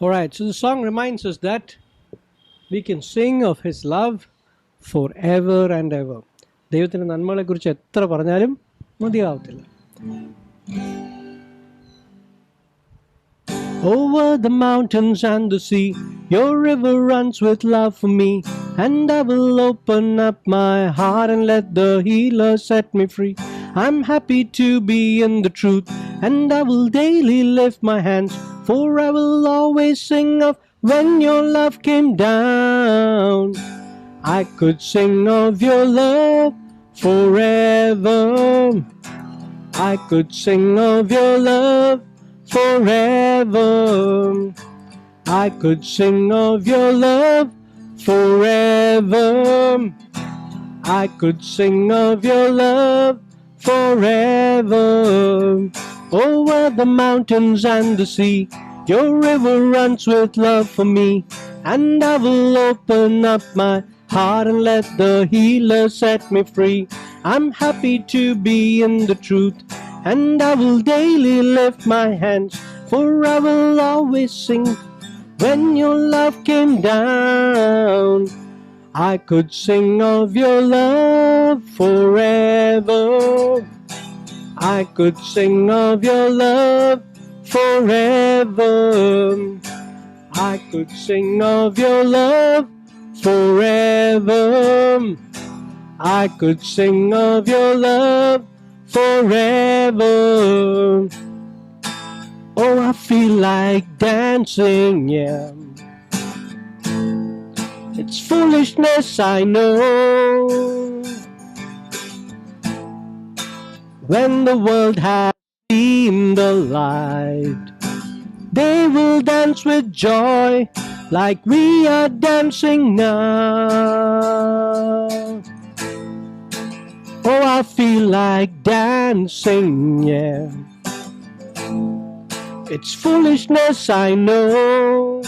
Alright, so the song reminds us that we can sing of His love forever and ever. ദൈവത്തിൻ്റെ നന്മകളെക്കുറിച്ച് എത്ര പറഞ്ഞാലും മതിയാവത്തില്ല. Over the mountains and the sea, your river runs with love for me. And I will open up my heart and let the healer set me free. I'm happy to be in the truth, and I will daily lift my hands, for I will always sing of when your love came down. I could sing of your love forever. I could sing of your love forever. I could sing of your love forever. I could sing of your love forever. Over the mountains and the sea, your river runs with love for me. And I will open up my heart and let the healer set me free. I'm happy to be in the truth, and I will daily lift my hands, for I will always sing when your love came down. I could sing of your love forever. I could sing of your love forever. I could sing of your love forever. I could sing of your love forever. Oh, I feel like dancing, yeah. It's foolishness, I know. When the world has seen the light, they will dance with joy like we are dancing now. Oh, I feel like dancing, yeah. It's foolishness, I know.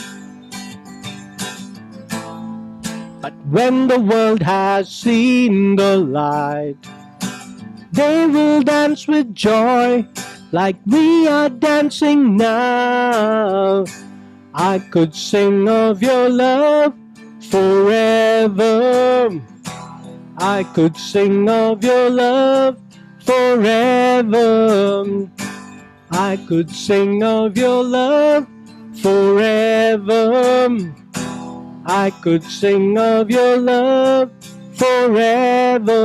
But when the world has seen the light, they will dance with joy like we are dancing now. I could sing of your love forever. I could sing of your love forever. I could sing of your love forever. I could sing of your love forever.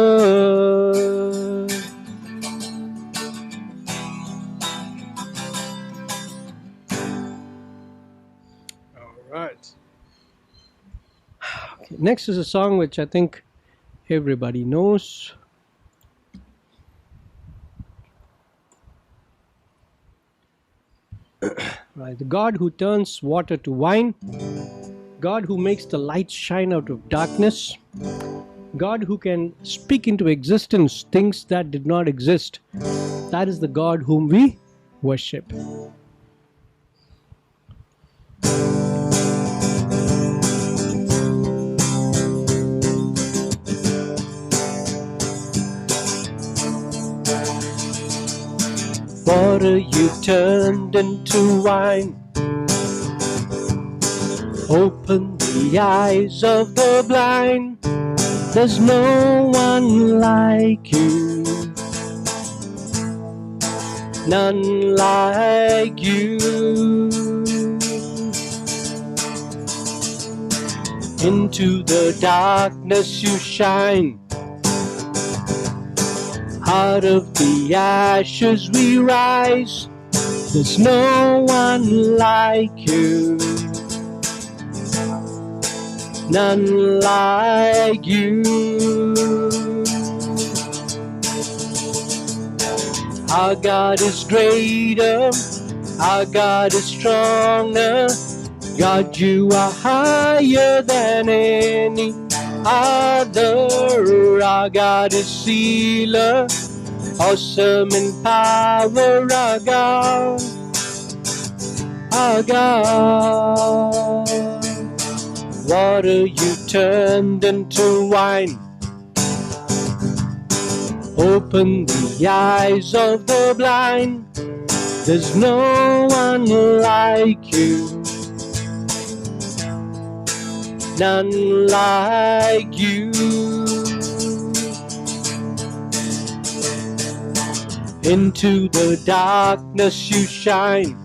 All right. Okay, next is a song which I think everybody knows. Right, the God who turns water to wine, God who makes the light shine out of darkness, God who can speak into existence things that did not exist. That is the God whom we worship. Water you turned into wine. Open the eyes of the blind. There's no one like you. None like you. Into the darkness you shine. Out of the ashes we rise. There's no one like you. None like you. Our God is greater. Our God is stronger. God, you are higher than any other. Our God is healer, awesome in power. Our God, our God. Water you turned into wine. Open the eyes of the blind. There's no one like you. none like you. Into the darkness you shine,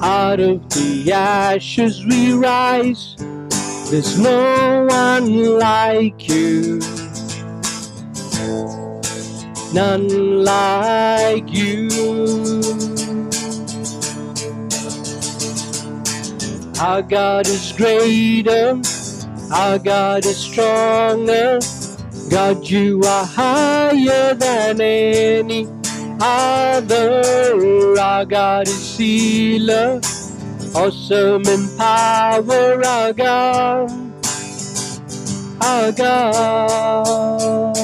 out of the ashes we rise. There's no one like you, none like you. Our God is greater, our God is stronger. God, you are higher than any other. Our God is healer, awesome in power. Our God, our God.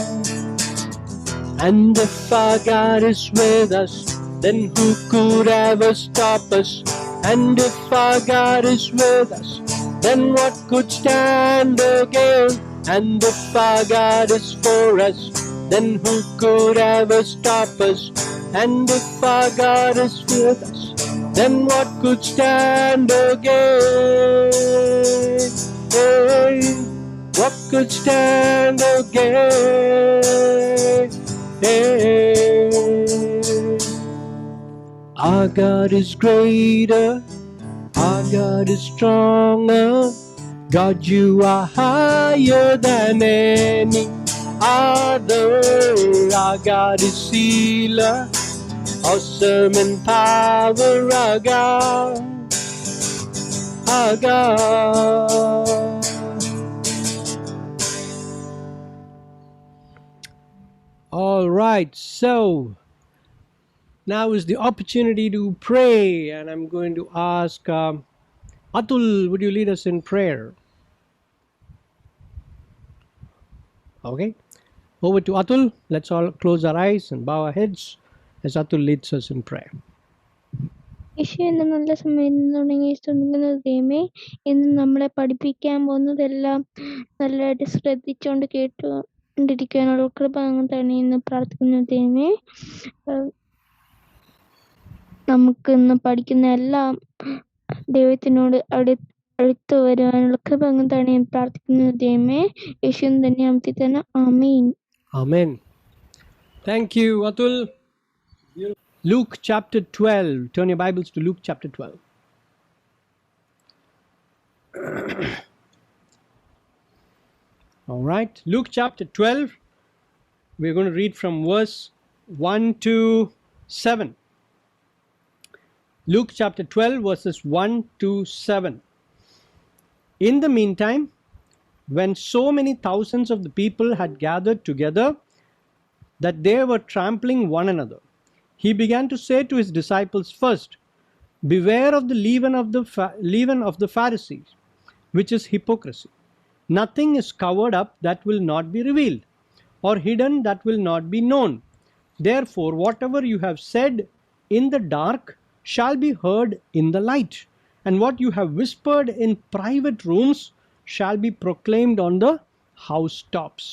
And if our God is with us, then who could ever stop us? And if our God is with us, then what could stand against? And if our God is for us, then who could ever stop us? And if our God is with us, then what could stand against? Hey, what could stand against? Hey. Our God is greater, our God is stronger. God, you are higher than any other. Our God is healer, awesome in power. Our God, our God. All right, so now is the opportunity to pray, and I'm going to ask Atul, would you lead us in prayer? Okay, over to Atul. Let's all close our eyes and bow our heads as Atul leads us in prayer. Isho എന്ന നല്ല സമയം തുടങ്ങി സ്തുതിക്കുന്ന ദൈവമേ, ഇന്ന് നമ്മളെ പഠിപ്പിക്കാൻ പോകുന്നതെല്ലാം നല്ലതായിട്ട് ശ്രദ്ധിച്ചുകൊണ്ട് കേട്ടുകൊണ്ടിരിക്കാനുള്ള കൃപ അങ്ങ് തന്നെയെന്ന് പ്രാർത്ഥിക്കുന്ന ദൈവമേ. നമുക്ക് ഇന്ന് പഠിക്കുന്ന എല്ലാം ദൈവത്തിനോട് അടുത്ത് വരുവാനുള്ള കൃപ അങ്ങ് തന്നെയെന്ന് പ്രാർത്ഥിക്കുന്ന ദൈവമേ. യേശുവിൻ തന്നെ നാമത്തിൽ തന്നെ ആമേൻ. Amen. Thank you, Atul. Luke chapter 12. Turn your Bibles to Luke chapter 12. All right, Luke chapter 12. We're going to read from verse 1 to 7. Luke chapter 12, verses 1 to 7. In the meantime, when so many thousands of the people had gathered together that they were trampling one another, he began to say to his disciples first, beware of the leaven of the Pharisees, which is hypocrisy. Nothing is covered up that will not be revealed, or hidden that will not be known. Therefore, whatever you have said in the dark shall be heard in the light, and what you have whispered in private rooms shall be proclaimed on the housetops.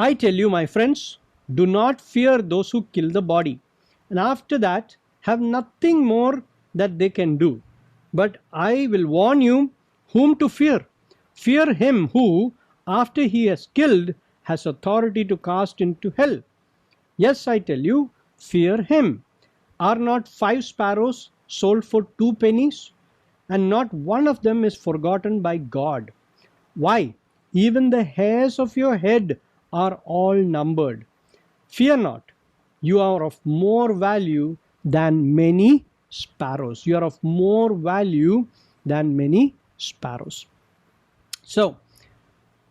I tell you, my friends, do not fear those who kill the body, and after that have nothing more that they can do. But I will warn you whom to fear. Fear him who, after he has killed, has authority to cast into hell. Yes, I tell you, fear him. Are not 5 sparrows sold for 2 pennies? And not one of them is forgotten by God. Why, even the hairs of your head are all numbered. Fear not, you are of more value than many sparrows. You are of more value than many sparrows. So,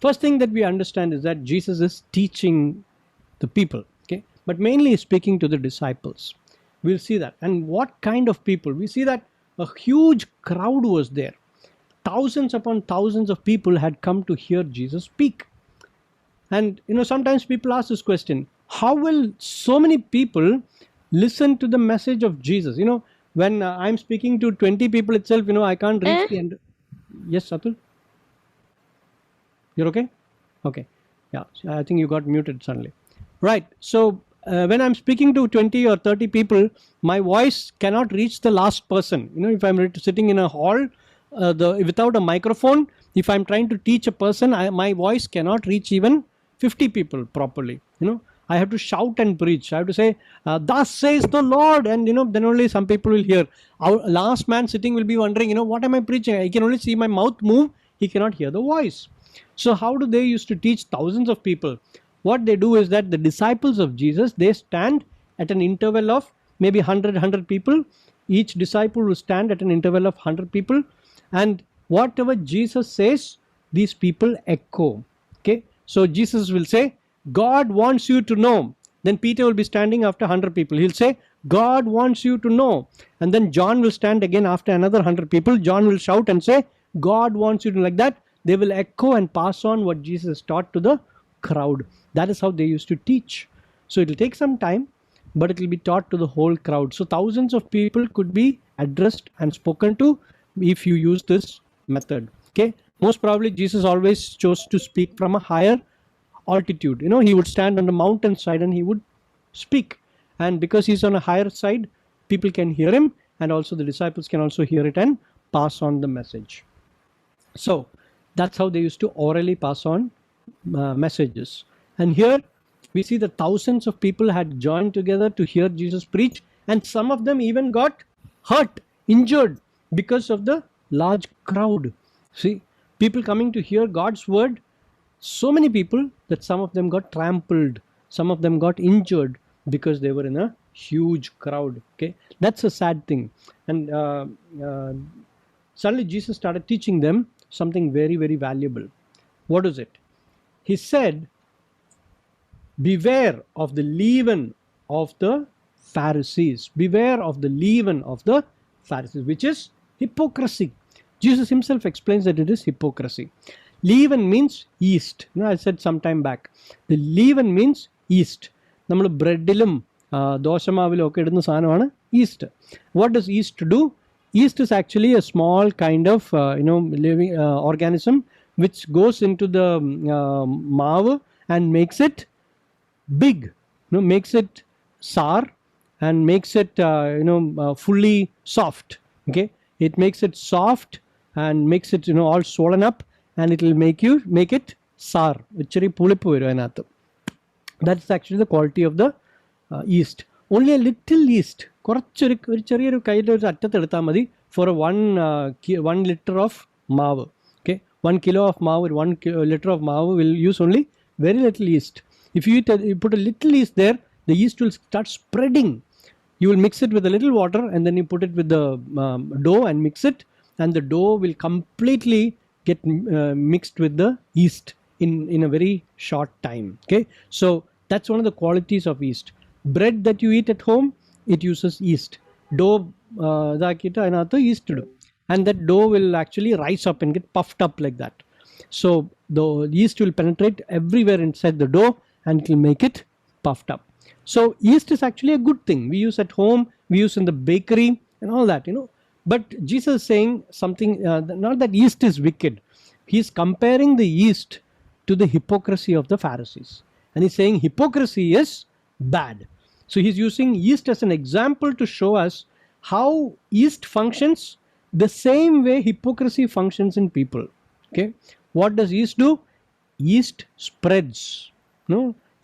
first thing that we understand is that Jesus is teaching the people, okay, but mainly speaking to the disciples. We'll see that. And what kind of people? We see that a huge crowd was there. Thousands upon thousands of people had come to hear Jesus speak. And sometimes people ask this question, how will so many people listen to the message of Jesus? When I'm speaking to 20 people itself, I can't reach the end. Yes, Atul? You're okay? Okay. Yeah, I think you got muted suddenly. Right. So when I'm speaking to 20 or 30 people, my voice cannot reach the last person. If I'm sitting in a hall, without a microphone, if I'm trying to teach a person, my voice cannot reach even 50 people properly. I have to shout and preach. I have to say, thus says the Lord, and then only some people will hear. Our last man sitting will be wondering, what am I preaching? I can only see my mouth move. He cannot hear the voice. So how do they used to teach thousands of people? What they do is that the disciples of Jesus, they stand at an interval of maybe 100 people. Each disciple will stand at an interval of 100 people, and whatever Jesus says, these people echo. Okay, so Jesus will say, God wants you to know. Then Peter will be standing after 100 people. He'll say, God wants you to know. And then John will stand again after another 100 people. John will shout and say, God wants you to know. Like that, they will echo and pass on what Jesus taught to the crowd. That is how they used to teach. So it will take some time, but it will be taught to the whole crowd. So thousands of people could be addressed and spoken to if you use this method. Okay, most probably Jesus always chose to speak from a higher altitude. He would stand on the mountainside and he would speak, and because he's on a higher side, people can hear him, and also the disciples can also hear it and pass on the message. So that's how they used to orally pass on messages. And here we see that thousands of people had joined together to hear Jesus preach, and some of them even got hurt, injured, because of the large crowd. See, people coming to hear God's word, so many people that some of them got trampled, some of them got injured because they were in a huge crowd. Okay, that's a sad thing. And suddenly Jesus started teaching them something very, very valuable. What is it? He said, beware of the leaven of the Pharisees. Beware of the leaven of the Pharisees, which is hypocrisy. Jesus himself explains that it is hypocrisy. Leaven means yeast. I said some time back. The leaven means yeast. നമ്മൾ ബ്രെഡിലും ദോശമാവിലും ഒക്കെ ഇടുന്ന സാധനമാണ് yeast. What does yeast do? Yeast is actually a small kind of living organism which goes into the maavu and makes it big, makes it sour and makes it fully soft. Okay, it makes it soft and makes it all swollen up, and it will make it sour. Ichari pulippu varum ainathu. That's actually the quality of the yeast. Only a little yeast, korachori cheriyoru kayil oru attathu edutha madi for 1 liter of maavu. Okay, 1 kilo of maavu, 1 liter of maavu will use only very little yeast. If you put a little yeast there, the yeast will start spreading. You will mix it with a little water, and then you put it with the dough and mix it, and the dough will completely get mixed with the yeast in a very short time. Okay, so that's one of the qualities of yeast. Bread that you eat at home, it uses yeast. Dough dakita anathu yeast idu, and that dough will actually rise up and get puffed up like that. So the yeast will penetrate everywhere inside the dough, and it will make it puffed up. So yeast is actually a good thing. We use at home, we use in the bakery and all that, But Jesus is saying something, not that yeast is wicked. He is comparing the yeast to the hypocrisy of the Pharisees. And he's saying hypocrisy is bad. So he's using yeast as an example to show us how yeast functions the same way hypocrisy functions in people. Okay, what does yeast do? Yeast spreads.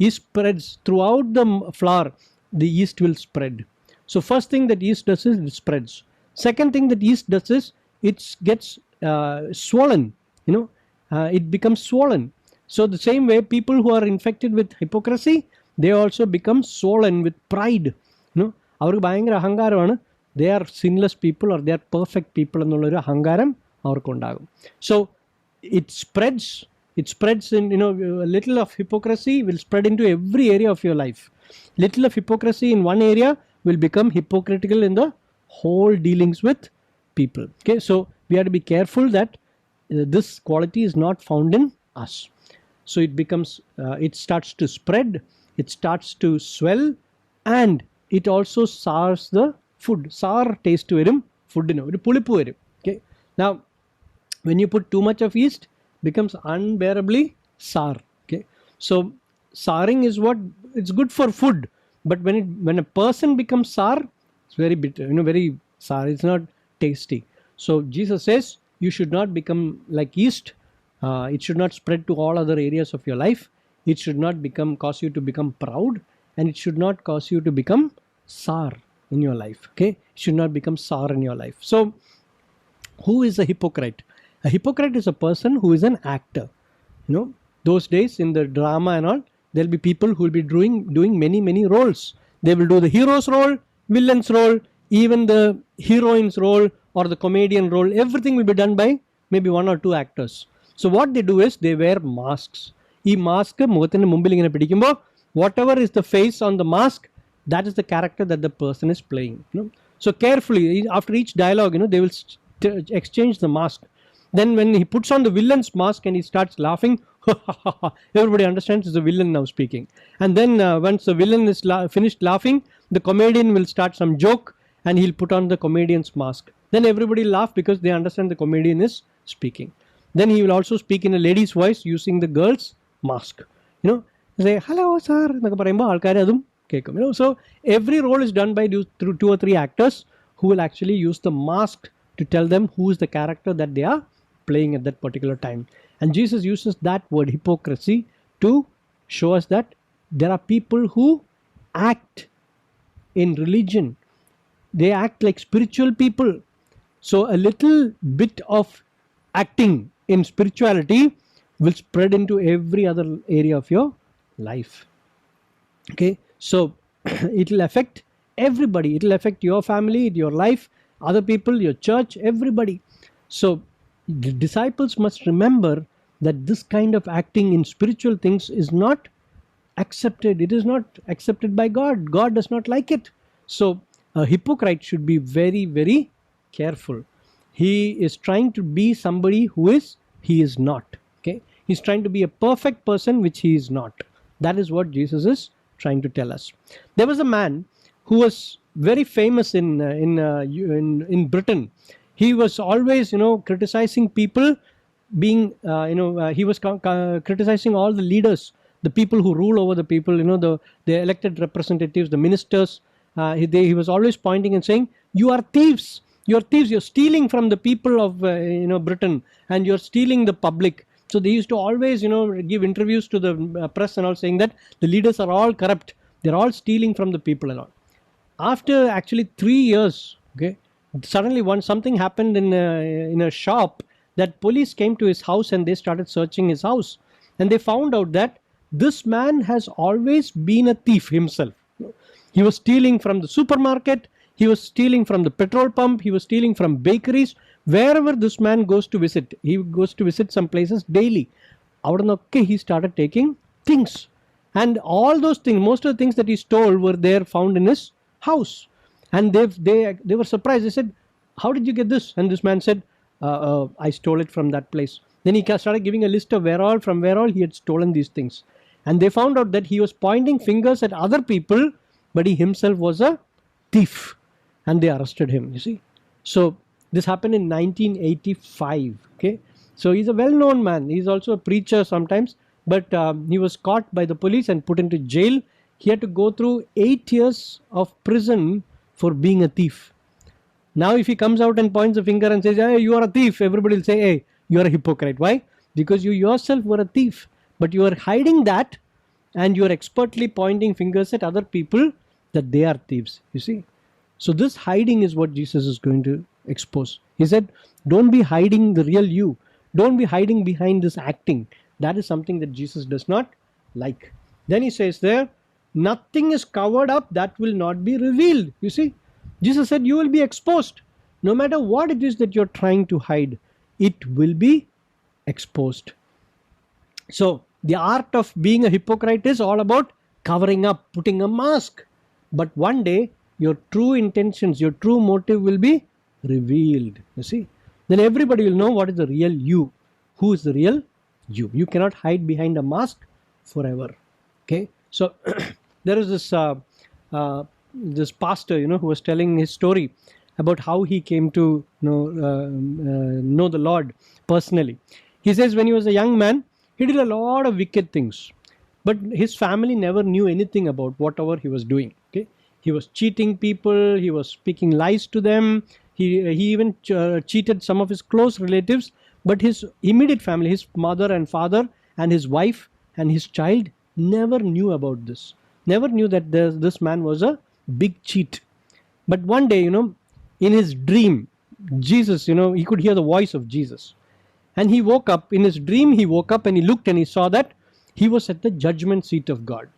Yeast spreads throughout the flour. The yeast will spread. So first thing that yeast does is it spreads. Second thing that yeast does is it gets swollen. It becomes swollen. So the same way, people who are infected with hypocrisy, they also become swollen with pride. Avarku bayangara ahangaramanu. They are sinless people, or they are perfect people ennulla oru ahangaram avarku undagum. So it spreads. It spreads in, a little of hypocrisy will spread into every area of your life. Little of hypocrisy in one area will become hypocritical in the whole dealings with people. Okay, so we have to be careful that this quality is not found in us. So it becomes, it starts to spread, it starts to swell, and it also sours the food. Sour taste varum food oru pulippu varum. Okay, now when you put too much of yeast, becomes unbearably sour. Okay, so souring is what it's good for food, but when a person becomes sour, it's very bitter, very sour. It's not tasty. So Jesus says, you should not become like yeast. It should not spread to all other areas of your life. It should not cause you to become proud, and it should not cause you to become sour in your life. Okay, it should not become sour in your life. So, who is a hypocrite? A hypocrite is a person who is an actor. Those days in the drama and all, there'll be people who will be doing many roles. They will do the hero's role, villain's role, even the heroine's role or the comedian role. Everything will be done by maybe one or two actors. So what they do is they wear masks. ഈ mask മുഖത്തിന് മുമ്പിൽ ഇങ്ങനെ പിടിക്കുമ്പോൾ whatever is the face on the mask, that is the character that the person is playing. So carefully, after each dialogue, they will exchange the mask. Then when he puts on the villain's mask and he starts laughing, everybody understands it's the villain now speaking. And then once the villain is finished laughing, the comedian will start some joke and he'll put on the comedian's mask. Then everybody laugh because they understand the comedian is speaking. Then he will also speak in a lady's voice using the girl's mask. Say, hello sir. So every role is done by through 2 or 3 actors who will actually use the mask to tell them who is the character that they are playing at that particular time. And Jesus uses that word hypocrisy to show us that there are people who act in religion. They act like spiritual people. So a little bit of acting in spirituality will spread into every other area of your life. Okay, so it will affect everybody. It will affect your family, your life, other people, your church, everybody. So the disciples must remember that this kind of acting in spiritual things is not accepted. It is not accepted by God. God does not like it. So a hypocrite should be very, very careful. He is trying to be somebody who he is not. Okay, he's trying to be a perfect person, which he is not. That is what Jesus is trying to tell us. There was a man who was very famous in Britain. He was always criticizing people being he was criticizing all the leaders, the people who rule over the people, the elected representatives, the ministers. He was always pointing and saying, you are thieves, you're stealing from the people of Britain, and you're stealing the public. So they used to always give interviews to the press and all, saying that the leaders are all corrupt, they're all stealing from the people and all. After actually 3 years, okay, suddenly something happened in a shop, that police came to his house and they started searching his house, and they found out that this man has always been a thief himself. He was stealing from the supermarket, he was stealing from the petrol pump, he was stealing from bakeries. Wherever this man goes to visit, he goes to visit some places daily. He started taking things, and all those things, most of the things that he stole were there found in his house. And they were surprised. They said, how did you get this? And this man said, I stole it from that place. Then he started giving a list of from where all he had stolen these things. And they found out that he was pointing fingers at other people, but he himself was a thief. And they arrested him, you see. So this happened in 1985. Okay, so he's a well-known man. He's also a preacher sometimes, but he was caught by the police and put into jail. He had to go through 8 years of prison for being a thief. Now if he comes out and points a finger and says, hey, you are a thief, everybody will say, hey, you are a hypocrite. Why? Because you yourself were a thief, but you are hiding that, and you are expertly pointing fingers at other people that they are thieves, you see. So this hiding is what Jesus is going to expose. He said, don't be hiding the real you. Don't be hiding behind this acting. That is something that Jesus does not like. Then he says there, nothing is covered up that will not be revealed. You see, Jesus said you will be exposed. No matter what it is that you're trying to hide, it will be exposed. So the art of being a hypocrite is all about covering up, putting a mask. But one day, your true intentions, your true motive will be revealed. You see, then everybody will know what is the real you. Who is the real you? You cannot hide behind a mask forever. Okay, so there is this pastor, who was telling his story about how he came to know the Lord personally. He says when he was a young man, he did a lot of wicked things, but his family never knew anything about whatever he was doing. Okay, he was cheating people, he was speaking lies to them, He even cheated some of his close relatives, but his immediate family, his mother and father and his wife and his child, never knew about this. Never knew that this man was a big cheat. But one day, in his dream, Jesus, he could hear the voice of Jesus. And he woke up, in his dream, he woke up and he looked and he saw that he was at the judgment seat of God.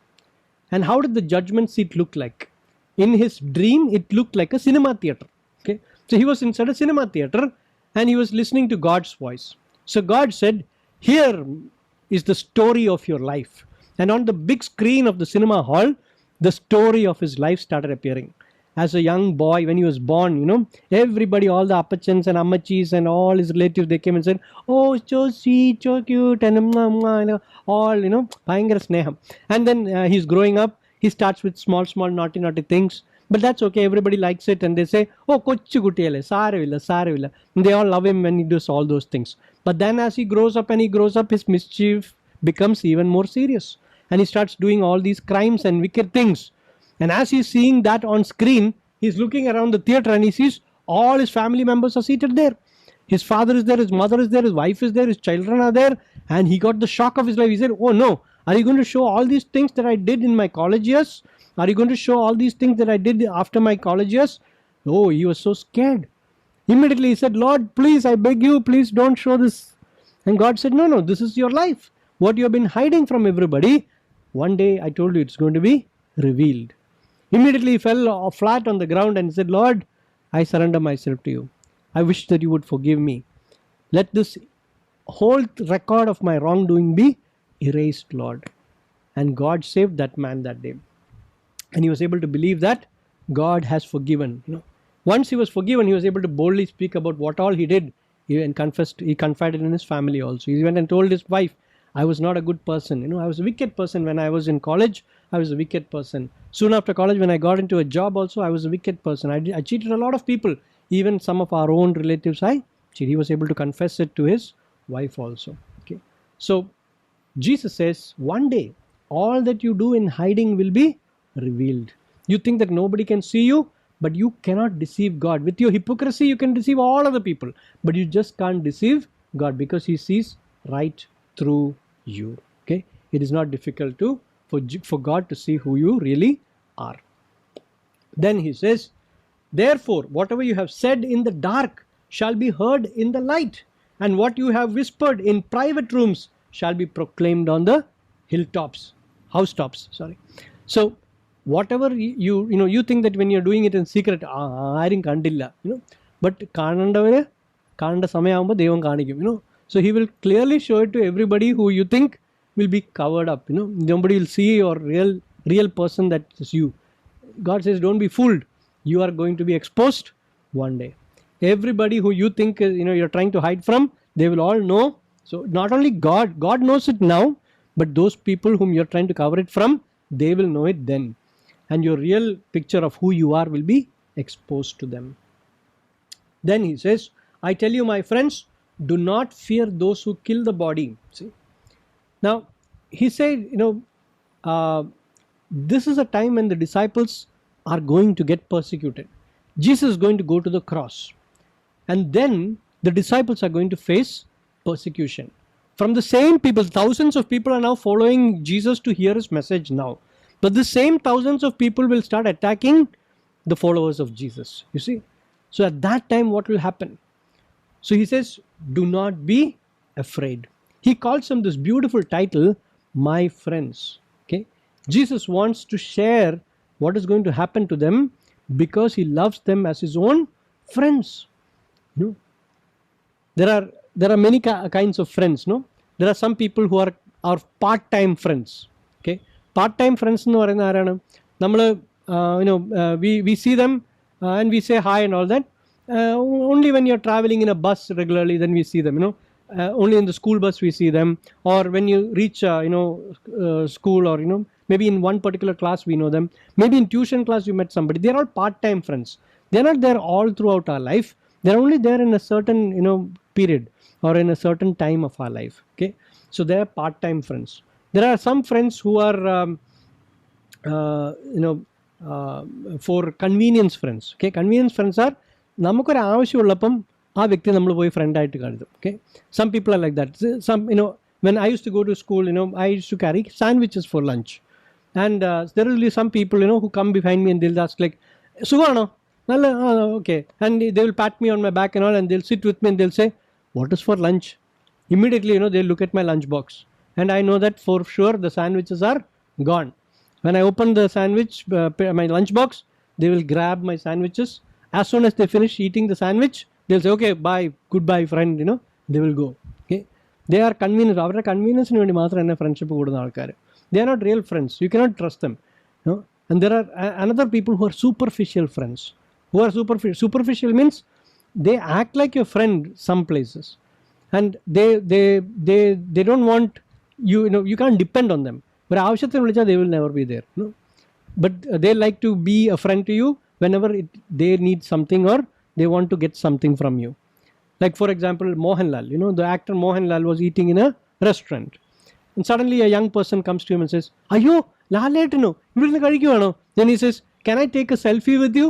And how did the judgment seat look like? In his dream, it looked like a cinema theater. Okay, so he was inside a cinema theater and he was listening to God's voice. So God said, here is the story of your life. And on the big screen of the cinema hall, the story of his life started appearing. As a young boy, when he was born, everybody, all the appachans and ammachis and all his relatives, they came and said, oh, so sweet, so cute, and all, bhayangara sneham. And then he's growing up, he starts with small, naughty things. But that's okay, everybody likes it, and they say, oh, kochu gutiyale, saravilla. They all love him when he does all those things. But then as he grows up, his mischief becomes even more serious. And he starts doing all these crimes and wicked things. And as he's seeing that on screen, he's looking around the theater and he sees all his family members are seated there. His father is there, his mother is there, his wife is there, his children are there. And he got the shock of his life. He said, oh no, are you going to show all these things that I did in my college years? Are you going to show all these things that I did after my college years? Oh, he was so scared. Immediately he said, Lord, please, I beg you, please don't show this. And God said, no, this is your life. What you have been hiding from everybody, one day I told you it's going to be revealed. Immediately he fell flat on the ground and said, Lord, I surrender myself to you. I wish that you would forgive me. Let this whole record of my wrongdoing be erased, Lord. And God saved that man that day. And he was able to believe that God has forgiven. Once he was forgiven, he was able to boldly speak about what all he did. He confided in his family also. He went and told his wife, I was not a good person. I was a wicked person when I was in college. I was a wicked person. Soon after college, when I got into a job also, I was a wicked person. I cheated a lot of people. Even some of our own relatives, I cheated. He was able to confess it to his wife also. Okay. So Jesus says, one day, all that you do in hiding will be revealed. You think that nobody can see you, but you cannot deceive God. With your hypocrisy, you can deceive all other people, but you just can't deceive God because He sees right through you. Okay, it is not difficult for God to see who you really are. Then He says, therefore, whatever you have said in the dark shall be heard in the light, and what you have whispered in private rooms shall be proclaimed on the housetops. So whatever you think that when you're doing it in secret, ആരും കണ്ടില്ല, but കാണേണ്ടവര് കാണേണ്ട സമയമാകുമ്പോൾ ദൈവം കാണിക്കും, so He will clearly show it to everybody who you think will be covered up, nobody will see your real person, that is you. God says, don't be fooled, you are going to be exposed one day. Everybody who you think you're trying to hide from, they will all know. So not only God knows it now, but those people whom you're trying to cover it from, they will know it then. And your real picture of who you are will be exposed to them. Then He says, I tell you, my friends, do not fear those who kill the body. See? Now, He said, this is a time when the disciples are going to get persecuted. Jesus is going to go to the cross. And then the disciples are going to face persecution. From the same people, thousands of people are now following Jesus to hear His message now. But the same thousands of people will start attacking the followers of Jesus. You see? So at that time, what will happen? So He says, do not be afraid. He calls them this beautiful title, my friends. Okay? Jesus wants to share what is going to happen to them because He loves them as His own friends. There are many kinds of friends. There are some people who are our part-time friends. Okay? Part-time friends എന്ന് പറയുന്ന ആരാണ്? നമ്മൾ we see them and we say hi and all that. Only when you're traveling in a bus regularly, then we see them. Only in the school bus we see them, or when you reach school, or maybe in one particular class we know them. Maybe in tuition class you met somebody. They're all part-time friends. They're not there all throughout our life. They're only there in a certain period or in a certain time of our life. Okay, so they're part-time friends. There are some friends who are for convenience friends. Okay, convenience friends are നമുക്കൊരു ആവശ്യമുള്ളപ്പം ആ വ്യക്തി നമ്മൾ പോയി ഫ്രണ്ടായിട്ട് കരുതും. Okay, some people are like that. Some when I used to go to school, I used to carry sandwiches for lunch, and there will be some people who come behind me and they'll ask like, "Sugano, nalla, okay," and they will pat me on my back and all, and they'll sit with me and they'll say, "What is for lunch?" Immediately, they'll look at my lunch box, and I know that for sure the sandwiches are gone. When I open the sandwich, my lunch box, they will grab my sandwiches. As soon as they finish eating the sandwich, they'll say, "Okay, bye, goodbye, friend," they will go. Okay, they are convenient. Avരുടെ കൺവീനിയൻസിന് വേണ്ടി മാത്രം എന്നെ friendship കൂടുന്ന ആൾക്കാർ. They are not real friends. You cannot trust them. And there are another people who are superficial friends. Who are superficial means they act like your friend some places, and they don't want you can't depend on them. But ആവശ്യത്തിന് വിളിച്ചാൽ they will never be there. But they like to be a friend to you whenever they need something or they want to get something from you. Like for example, Mohanlal, the actor Mohanlal was eating in a restaurant, and suddenly a young person comes to him and says, "Ayyo, Laletanu, ividunnu kazhikkuvano?" Then he says, "Can I take a selfie with you?"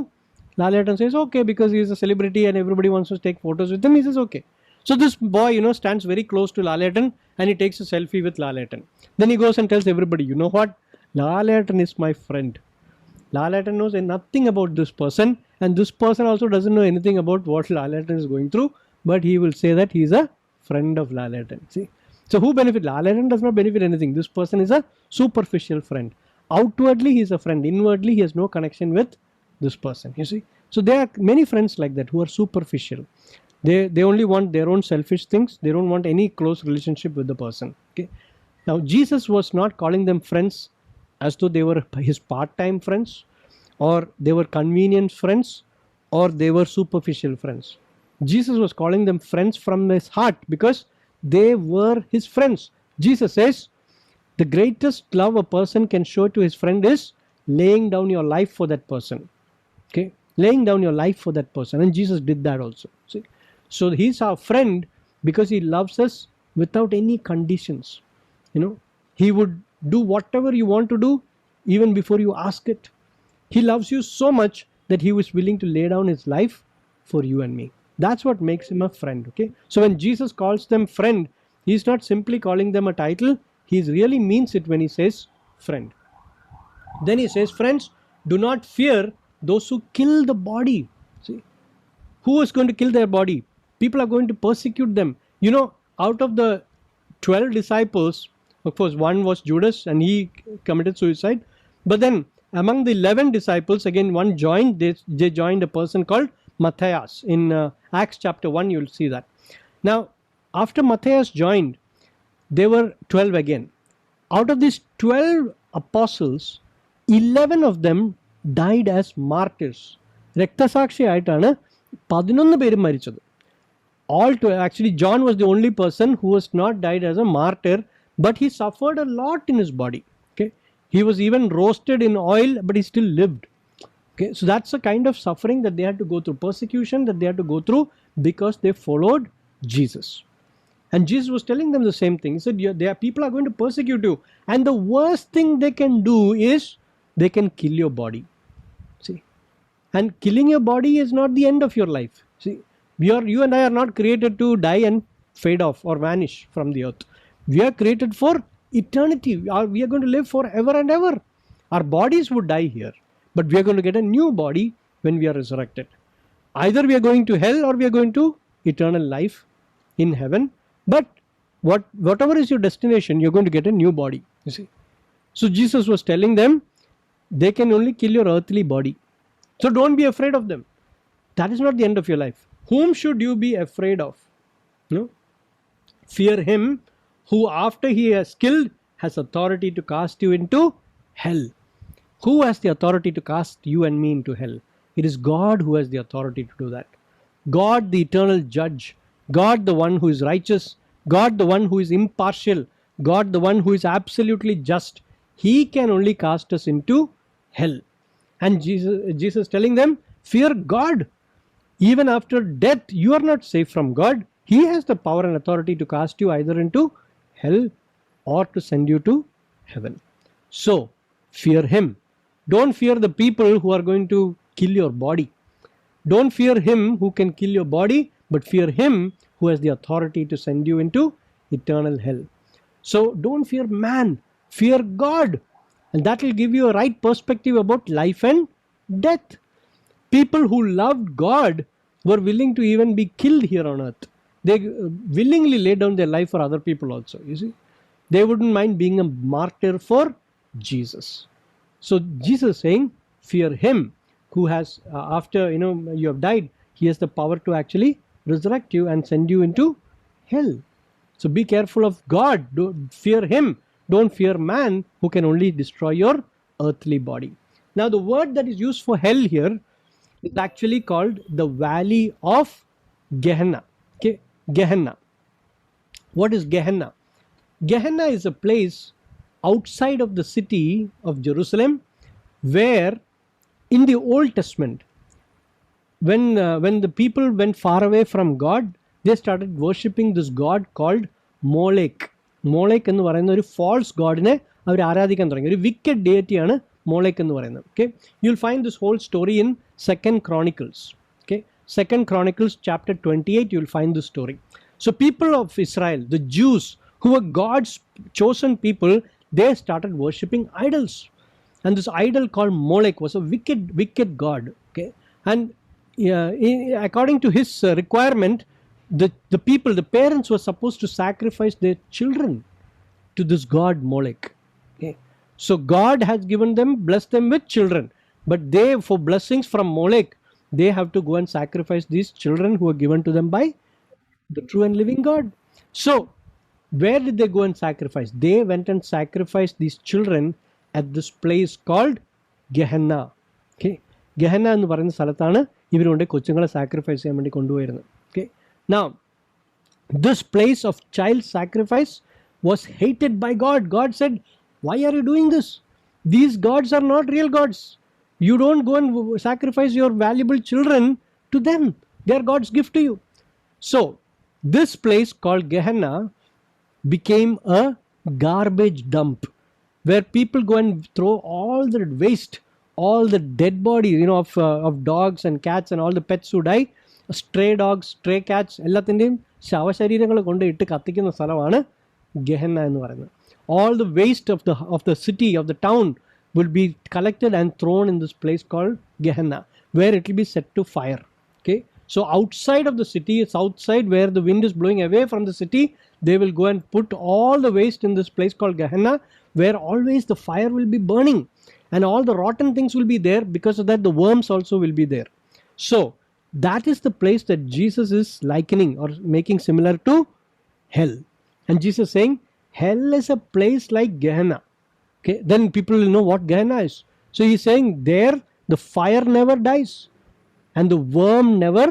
Laletan says, "Okay," because he is a celebrity and everybody wants to take photos with him. He says, "Okay." So this boy, stands very close to Laletan and he takes a selfie with Laletan. Then he goes and tells everybody, "You know what? Laletan is my friend. Laletan knows nothing about this person, and this person also doesn't know anything about what Laletan is going through, but he will say that he is a friend of Laletan." See? So who benefits? Laletan does not benefit anything. This person is a superficial friend. Outwardly he is a friend. Inwardly he has no connection with this person. You see? So there are many friends like that who are superficial. They only want their own selfish things. They don't want any close relationship with the person. Okay. Now Jesus was not calling them friends as though they were his part-time friends, or they were convenient friends, or they were superficial friends. Jesus was calling them friends from his heart because they were his friends. Jesus says the greatest love a person can show to his friend is laying down your life for that person. Okay, laying down your life for that person, and Jesus did that also. See? So he's our friend because he loves us without any conditions. He would do whatever you want to do even before you ask it. He loves you so much that he was willing to lay down his life for you and me. That's what makes him a friend. Okay, so when Jesus calls them friend, he's not simply calling them a title. He really means it when he says friend. Then he says, "Friends, do not fear those who kill the body." See, who is going to kill their body? People are going to persecute them. Out of the 12 disciples, of course, one was Judas and he committed suicide. But then among the 11 disciples, again, one joined. They joined a person called Matthias. In Acts chapter 1, you'll see that. Now, after Matthias joined, there were 12 again. Out of these 12 apostles, 11 of them died as martyrs. രക്തസാക്ഷി ആയിട്ടാണ് 11 പേരും മരിച്ചത്. Actually, John was the only person who was not died as a martyr, but he suffered a lot in his body. Okay, he was even roasted in oil, but he still lived. Okay, so that's a kind of suffering that they had to go through, persecution that they had to go through because they followed Jesus. And Jesus was telling them the same thing. He said, people are going to persecute you, and the worst thing they can do is they can kill your body. See, and killing your body is not the end of your life. See, you and I are not created to die and fade off or vanish from the earth. We are created for eternity. We are going to live forever and ever. Our bodies would die here, but we are going to get a new body when we are resurrected. Either we are going to hell or we are going to eternal life in heaven. But whatever is your destination, you're going to get a new body. You see. So Jesus was telling them, they can only kill your earthly body. So don't be afraid of them. That is not the end of your life. Whom should you be afraid of? Fear him who, after he has killed, has authority to cast you into hell. Who has the authority to cast you and me into hell? It is God who has the authority to do that. God, the eternal judge. God, the one who is righteous. God, the one who is impartial. God, the one who is absolutely just. He can only cast us into hell. And Jesus telling them, fear God. Even after death, you are not safe from God. He has the power and authority to cast you either into hell or to send you to heaven. So, fear him. Don't fear the people who are going to kill your body. Don't fear him who can kill your body, but fear him who has the authority to send you into eternal hell. So don't fear man, fear God. And that will give you a right perspective about life and death. People who loved God were willing to even be killed here on earth. They willingly lay down their life for other people also, you see. They wouldn't mind being a martyr for Jesus. So Jesus is saying, fear him who has, after you have died, he has the power to actually resurrect you and send you into hell. So be careful of God. Don't fear him. Don't fear man who can only destroy your earthly body. Now the word that is used for hell here is actually called the valley of Gehenna. Okay, Gehenna. What is Gehenna? Gehenna is a place outside of the city of Jerusalem where in the Old Testament, when the people went far away from God, they started worshipping this god called Molech. Molech എന്ന് പറയുന്ന ഒരു false godനെ അവർ ആരാധിക്കാൻ തുടങ്ങി. ഒരു wicked deity ആണ് Molech എന്ന് പറയുന്നത്. Okay, you'll find this whole story in 2nd Chronicles. Okay, 2nd Chronicles chapter 28, you'll find this story. So people of Israel, the Jews who were God's chosen people, they started worshipping idols. And this idol called Molech was a wicked god. Okay, and according to his requirement, the people, the parents were supposed to sacrifice their children to this god Molech. Okay, so God has given them, blessed them with children, but they, for blessings from Molech, they have to go and sacrifice these children who were given to them by the true and living God. So where did they go and sacrifice? They went and sacrificed these children at this place called Gehenna. Okay, Gehenna എന്ന് പറയുന്ന സ്ഥലത്താണ് ഇവരുകൊണ്ട് കൊച്ചുങ്ങളെ sacrifice ചെയ്യാൻ വേണ്ടി കൊണ്ടുപോയിരുന്നത്. Okay, now this place of child sacrifice was hated by God. God said, why are you doing this? These gods are not real gods. You don't go and sacrifice your valuable children to them. They are God's gift to you. So this place called Gehenna became a garbage dump where people go and throw all the waste, all the dead bodies, of dogs and cats and all the pets who die, stray dogs, stray cats, എല്ലാത്തിൻ്റെയും ശവശരീരങ്ങൾ കൊണ്ട് ഇട്ട് കത്തിക്കുന്ന സ്ഥലമാണ് ഗെഹന്ന എന്ന് പറയുന്നത്. All the waste of the city, of the town, will be collected and thrown in this place called Gehenna, where it will be set to fire. Okay, so outside of the city, it's outside where the wind is blowing away from the city, they will go and put all the waste in this place called Gehenna, where always the fire will be burning and all the rotten things will be there. Because of that, the worms also will be there. So that is the place that Jesus is likening or making similar to hell. And Jesus is saying hell is a place like Gehenna. Okay, then people will know what Gehenna is. So he's saying there the fire never dies and the worm never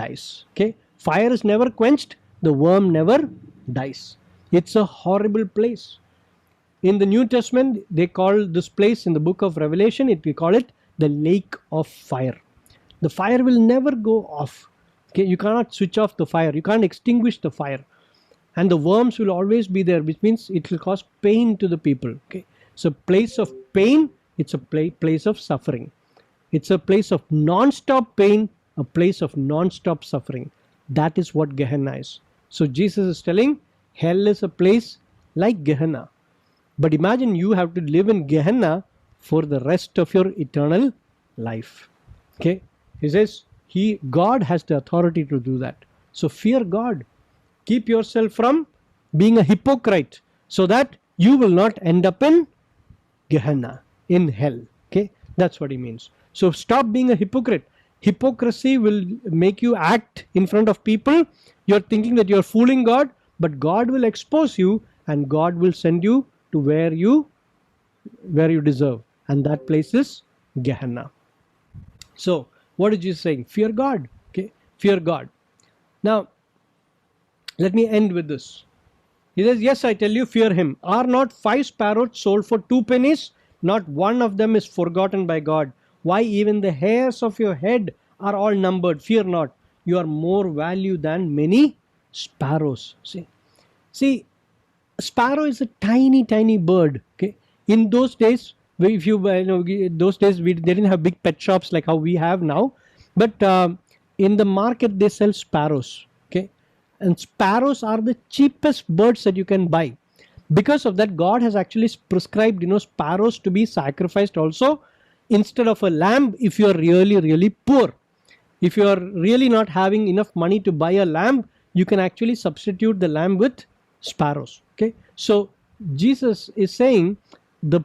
dies. Okay, fire is never quenched, the worm never dies. It's a horrible place. In the New Testament, they call this place, in the book of Revelation, we call it the lake of fire. The fire will never go off. Okay, you cannot switch off the fire, you can't extinguish the fire, and the worms will always be there, which means it will cause pain to the people. Okay, so place of pain, it's a place of suffering. It's a place of non-stop pain, a place of non-stop suffering. That is what Gehenna is. So Jesus is telling hell is a place like Gehenna. But imagine you have to live in Gehenna for the rest of your eternal life. Okay, he says God has the authority to do that. So fear God. Keep yourself from being a hypocrite so that you will not end up in Gehenna, in hell. Okay, that's what he means. So stop being a hypocrite. Hypocrisy will make you act in front of people. You're thinking that you're fooling God, but God will expose you and God will send you to where you deserve, and that place is Gehenna. So what is Jesus saying? Fear God. Okay, fear God. Now let me end with this. He says, yes, I tell you, fear him. Are not 5 sparrows sold for 2 pennies? Not one of them is forgotten by God. Why, even the hairs of your head are all numbered. Fear not. You are more value than many sparrows. See, sparrow is a tiny bird. Okay, in those days, if you those days they didn't have big pet shops like how we have now. But in the market they sell sparrows, okay, and sparrows are the cheapest birds that you can buy. Because of that, God has actually prescribed, sparrows to be sacrificed also instead of a lamb. If you are really, really poor, if you are really not having enough money to buy a lamb, you can actually substitute the lamb with sparrows. Okay, so Jesus is saying the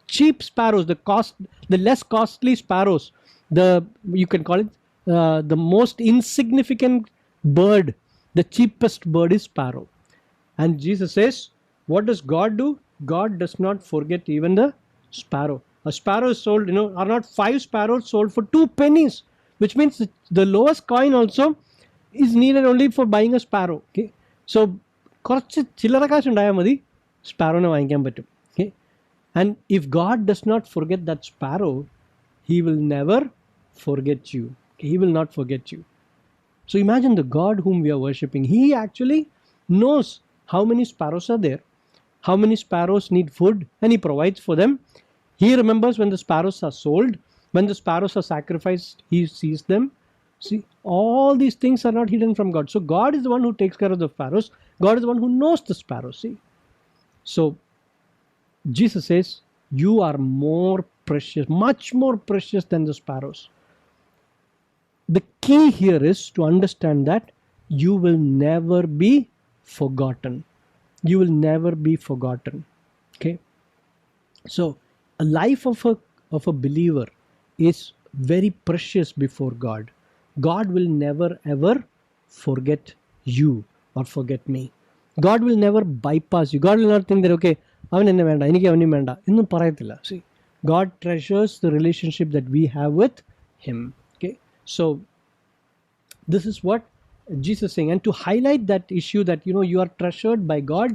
cheap sparrows, the less costly sparrows, you can call it the most insignificant bird, the cheapest bird is sparrow. And Jesus says, what does God do? God does not forget even the sparrow. A sparrow is sold, are not 5 sparrows sold for 2 pennies, which means the lowest coin also is needed only for buying a sparrow. Okay, so കുറച്ച് ചില്ലറ കാശ് ഉണ്ടായാൽ മതി സ്പാരോനെ വാങ്ങിക്കാൻ പറ്റും. Okay, and if God does not forget that sparrow, he will never forget you. Okay, he will not forget you. So imagine the God whom we are worshipping. He actually knows how many sparrows are there, how many sparrows need food, and he provides for them. He remembers when the sparrows are sold, when the sparrows are sacrificed, he sees them. See, all these things are not hidden from God. So God is the one who takes care of the sparrows. God is the one who knows the sparrows. See, so Jesus says, you are more precious, much more precious than the sparrows. The key here is to understand that you will never be forgotten. You will never be forgotten. Okay, so a life of a believer is very precious before God. God will never ever forget you or forget me. God will never bypass you. God will not think that, okay, avan enna venda enikku avanum venda innum parayathilla. See, God treasures the relationship that we have with him. Okay, so this is what Jesus is saying. And to highlight that issue that you are treasured by God,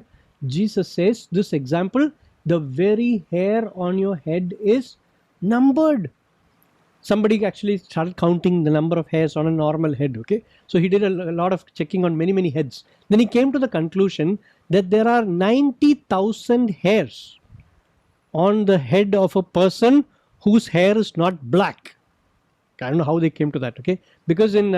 Jesus says this example: the very hair on your head is numbered. Somebody actually started counting the number of hairs on a normal head. Okay, so he did a lot of checking on many heads. Then he came to the conclusion that there are 90,000 hairs on the head of a person whose hair is not black. I don't know how they came to that. Okay, because in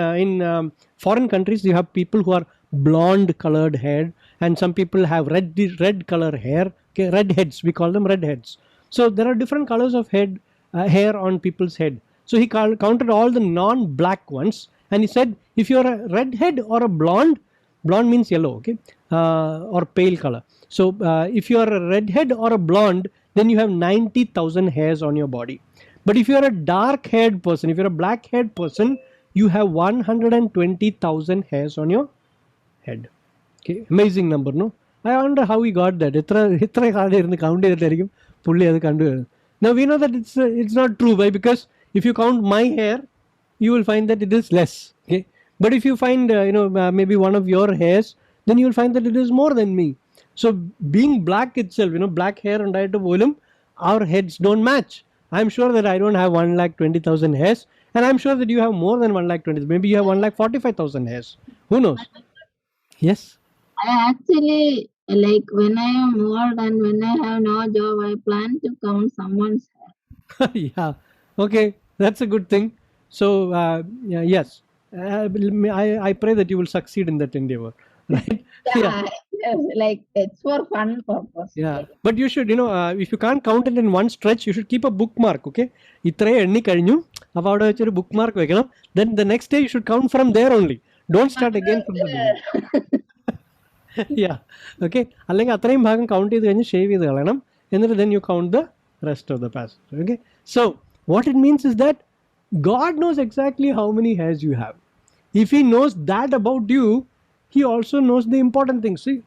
foreign countries you have people who are blonde colored hair, and some people have red color hair. Okay, red heads, we call them red heads. So there are different colors of hair on people's head. So he counted all the non-black ones, and he said, if you are a redhead or a blonde means yellow, okay, or pale color. So if you are a redhead or a blonde, then you have 90,000 hairs on your body. But if you are a dark-haired person, if you are a black-haired person, you have 120,000 hairs on your head. Okay, amazing number, no? I wonder how he got that. Now we know that it's not true. Why? Because if you count my hair, you will find that it is less. Okay, but if you find maybe one of your hairs, then you will find that it is more than me. So being black itself, black hair and our heads don't match. I'm sure that I don't have 120,000 hairs, and I'm sure that you have more than 120,000. Maybe you have 145,000 hairs. Who knows? Yes. I actually, like, when I am old and when I have no job, I plan to count someone's hair. Yeah. Okay, that's a good thing. So yes, I pray that you will succeed in that endeavor. Right? Yeah. Yes, like it's for fun purpose. Yeah, but you should, if you can't count it in one stretch, you should keep a bookmark. Okay, ഇത്രയും എണ്ണി കഴിഞ്ഞു, അപ്പോൾ അവിടെ വെച്ചൊരു book mark വെക്കണം. Then the next day you should count from there only. Don't start again from the beginning. Yeah, okay, അല്ലെങ്കിൽ അത്രയും ഭാഗം കൗണ്ട് ചെയ്ത് കഴിഞ്ഞ് ഷേവ് ചെയ്ത് കളയണം, എന്നിട്ട് then you count the rest of the passage. Okay, so what it means is that God knows exactly how many hairs you have. If he knows that about you, he also knows the important things. See,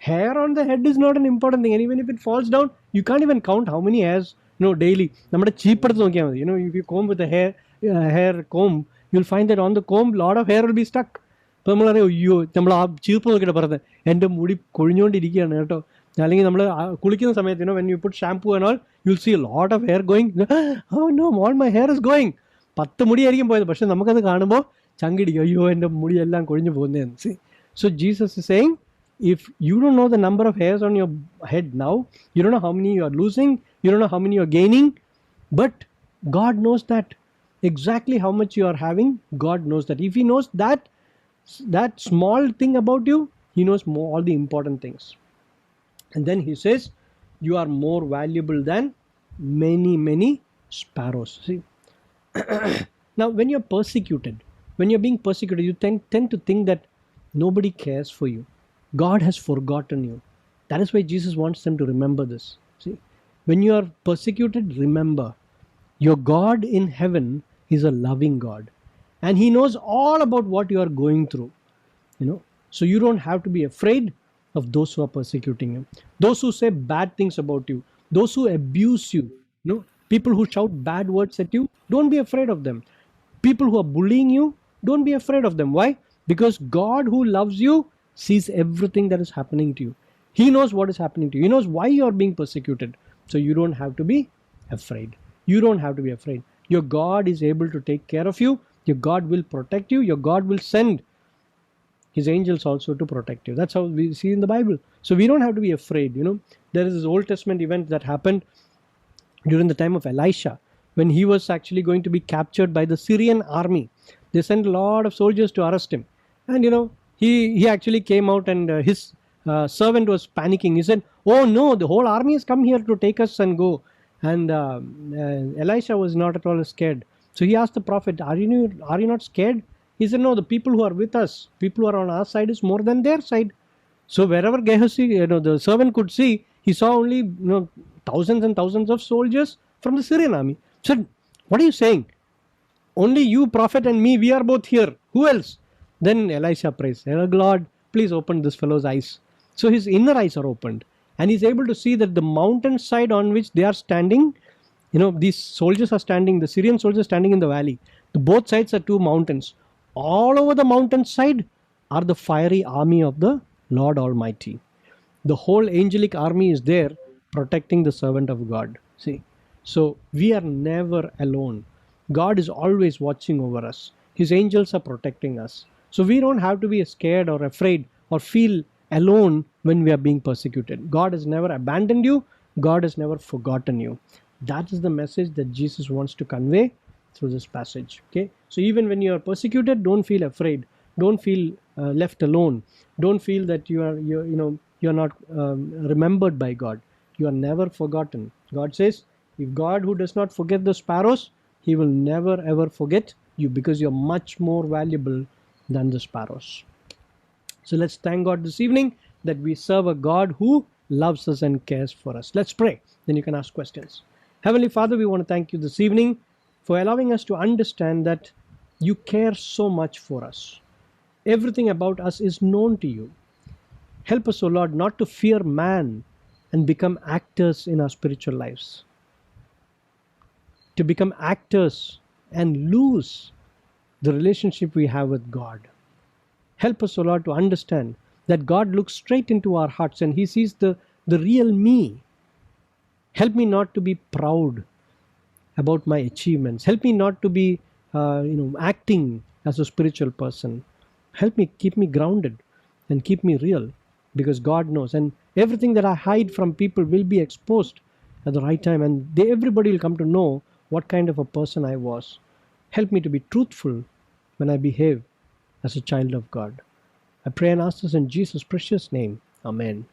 hair on the head is not an important thing, and even if it falls down, you can't even count how many hairs daily. നമ്മുടെ ചീപ്പ് എടുത്ത് നോക്കിയാൽ മതി. If you comb with a hair comb, you'll find that on the comb lot of hair will be stuck. അപ്പോൾ നമ്മൾ അറിയാം, അയ്യോ, നമ്മൾ ആ ചീപ്പ് നോക്കിയിട്ട് പറഞ്ഞത് എൻ്റെ മുടി കൊഴിഞ്ഞുകൊണ്ടിരിക്കുകയാണ് കേട്ടോ. അല്ലെങ്കിൽ നമ്മൾ കുളിക്കുന്ന സമയത്ത് when you put shampoo and all, you'll see a lot of hair going. Oh no, all my hair is going. 10 മുടിയായിരിക്കും പോയത്, പക്ഷെ നമുക്കത് കാണുമ്പോൾ ചങ്കിടിക്കും, അയ്യോ എൻ്റെ മുടിയെല്ലാം കൊഴിഞ്ഞു പോകുന്നതെന്ന്. See, so Jesus is saying, if you don't know the number of hairs on your head now, you don't know how many you are losing, you don't know how many you are gaining, but God knows that. Exactly how much you are having, God knows that. If He knows that small thing about you, He knows more, all the important things. And then He says, you are more valuable than many sparrows. See, now when you're persecuted, when you're being persecuted, you tend to think that nobody cares for you. God has forgotten you. That is why Jesus wants them to remember this. See, when you are persecuted, remember your God in heaven is a loving God, and He knows all about what you are going through. So you don't have to be afraid of those who are persecuting you, those who say bad things about you, those who abuse you. People who shout bad words at you, don't be afraid of them. People who are bullying you, don't be afraid of them. Why? Because God who loves you sees everything that is happening to you. He knows what is happening to you. He knows why you are being persecuted. So you don't have to be afraid. You don't have to be afraid. Your God is able to take care of you. Your God will protect you. Your God will send His angels also to protect you. That's how we see in the Bible. So we don't have to be afraid. There is this Old Testament event that happened during the time of Elisha, when he was actually going to be captured by the Syrian army. They sent a lot of soldiers to arrest him. And he actually came out, and his servant was panicking. He said, oh no, the whole army has come here to take us and go. And Elisha was not at all scared. So he asked the prophet, are you not scared? He said, no, the people who are with us, people who are on our side is more than their side. So wherever Gehazi, the servant could see, he saw only thousands and thousands of soldiers from the Syrian army. Said, what are you saying? Only you, prophet, and me, we are both here. Who else? Then Elisha prays, Lord, please open this fellow's eyes. So his inner eyes are opened, and he's able to see that the mountainside on which they are standing, these soldiers are standing, the Syrian soldiers standing in the valley. The both sides are two mountains. All over the mountainside are the fiery army of the Lord Almighty. The whole angelic army is there protecting the servant of God. See, so we are never alone. God is always watching over us. His angels are protecting us. So we don't have to be scared or afraid or feel alone when we are being persecuted. God has never abandoned you. God has never forgotten you. That is the message that Jesus wants to convey through this passage. Okay, so even when you are persecuted, don't feel afraid. Don't feel left alone. Don't feel that you're not remembered by God. You are never forgotten. God says, if God who does not forget the sparrows, He will never ever forget you, because you're much more valuable than the sparrows. So let's thank God this evening that we serve a God who loves us and cares for us. Let's pray. Then you can ask questions. Heavenly Father, we want to thank you this evening for allowing us to understand that you care so much for us. Everything about us is known to you. Help us, O Lord, not to fear man and become actors in our spiritual lives. To become actors and lose the relationship we have with God. Help us, O Lord, to understand that God looks straight into our hearts and He sees the real me. Help me not to be proud about my achievements. Help me not to be acting as a spiritual person. Help me, keep me grounded and keep me real, because God knows, and everything that I hide from people will be exposed at the right time, and everybody will come to know what kind of a person I was. Help me to be truthful when I behave as a child of God. I pray and ask this in Jesus' precious name. Amen.